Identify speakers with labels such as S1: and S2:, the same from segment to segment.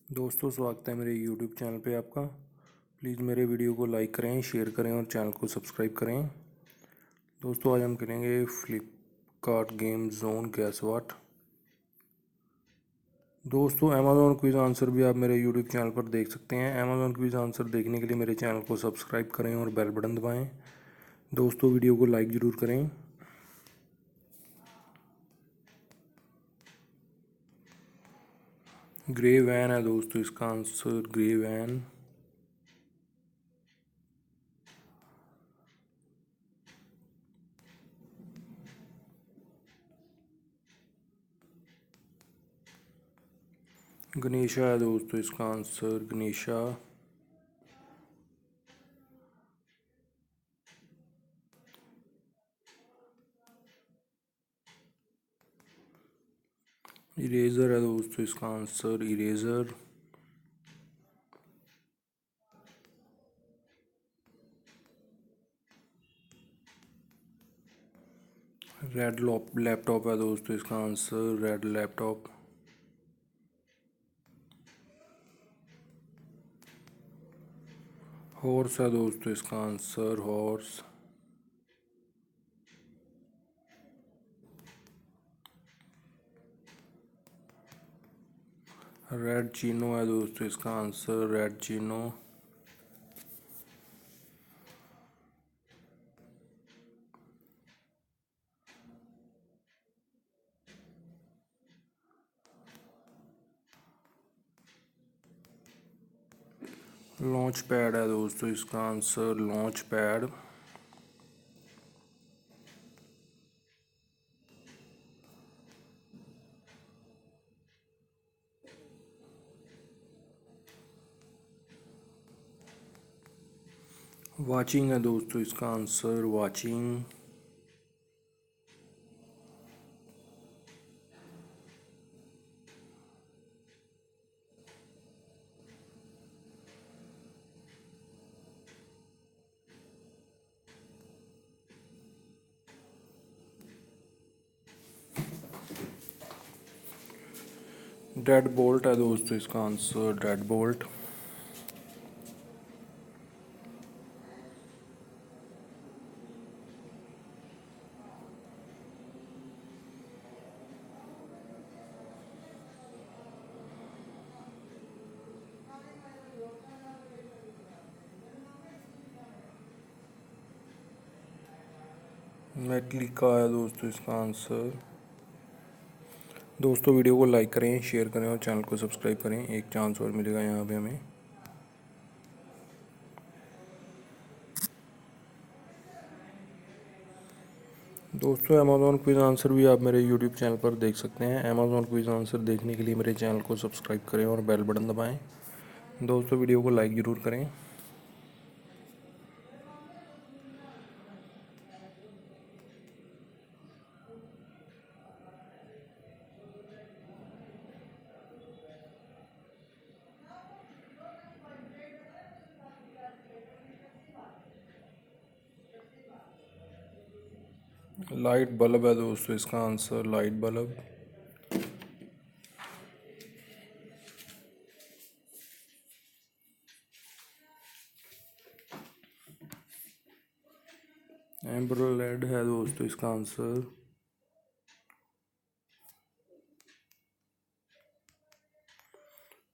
S1: दोस्तों, स्वागत है मेरे यूट्यूब चैनल पे आपका। प्लीज़ मेरे वीडियो को लाइक करें, शेयर करें और चैनल को सब्सक्राइब करें। दोस्तों, आज हम करेंगे फ्लिपकार्ट गेम जोन गैस वाट। दोस्तों, अमेज़ॉन क्विज आंसर भी आप मेरे यूट्यूब चैनल पर देख सकते हैं। अमेज़ॉन क्विज आंसर देखने के लिए मेरे चैनल को सब्सक्राइब करें और बेल बटन दबाएँ। दोस्तों, वीडियो को लाइक ज़रूर करें। ग्रे वैन है दोस्तों इसका आंसर, ग्रे वैन। गणेशा है दोस्तों इसका आंसर, गणेशा। इरेजर है दोस्तों इसका आंसर, इरेजर। रेड लैपटॉप है दोस्तों इसका आंसर, रेड लैपटॉप। हॉर्स है दोस्तों इसका आंसर, हॉर्स। रेड चीनो है दोस्तों इसका answer, red Chino. Launch pad है दोस्तों इसका आंसर, लॉन्च पैड। वाचिंग है दोस्तों इसका आंसर, वाचिंग। डेड बोल्ट है दोस्तों इसका आंसर, डेड बोल्ट। मेटलिका है दोस्तों इसका आंसर। दोस्तों, वीडियो को लाइक करें, शेयर करें और चैनल को सब्सक्राइब करें। एक चांस और मिलेगा यहाँ पे हमें। दोस्तों, अमेज़ॉन क्विज आंसर भी आप मेरे यूट्यूब चैनल पर देख सकते हैं। अमेज़ॉन क्विज आंसर देखने के लिए मेरे चैनल को सब्सक्राइब करें और बेल बटन दबाएं। दोस्तों, वीडियो को लाइक ज़रूर करें। लाइट बल्ब है दोस्तों इसका आंसर, लाइट बल्ब। एम्ब्रोलेड है दोस्तों इसका आंसर।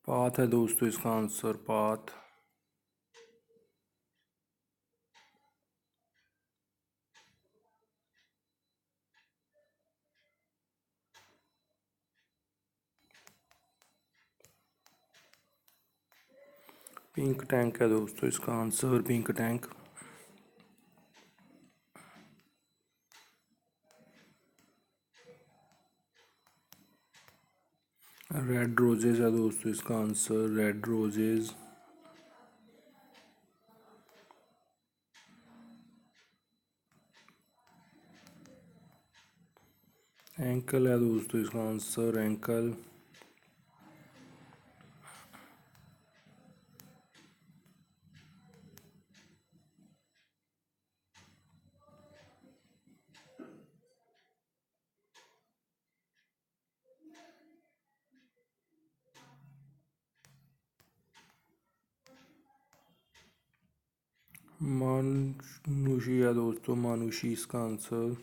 S1: पाथ है दोस्तों इसका आंसर, पाथ। पिंक टैंक है दोस्तों इसका answer, pink tank. Red roses है दोस्तों इसका आंसर, रेड रोजेज। एंकल है दोस्तों इसका आंसर, एंकल। मानुषी है दोस्तों, मानुषी इसका आंसर।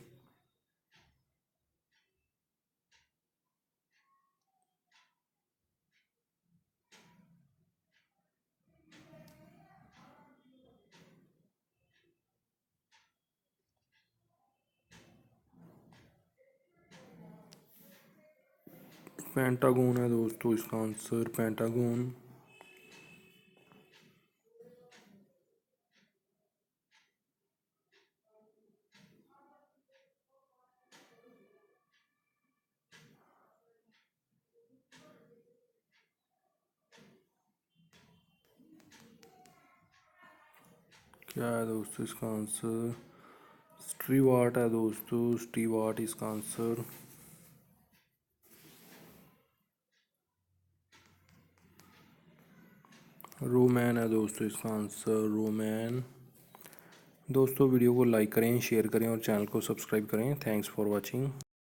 S1: पेंटागोन है दोस्तों इसका आंसर, पेंटागोन। क्या है दोस्तों इसका आंसर? स्टीवार्ट है दोस्तों, स्टीवार्ट इसका आंसर। रोमैन है दोस्तों इसका आंसर, रोमैन। दोस्तों वीडियो को लाइक करें, शेयर करें और चैनल को सब्सक्राइब करें। Thanks for watching.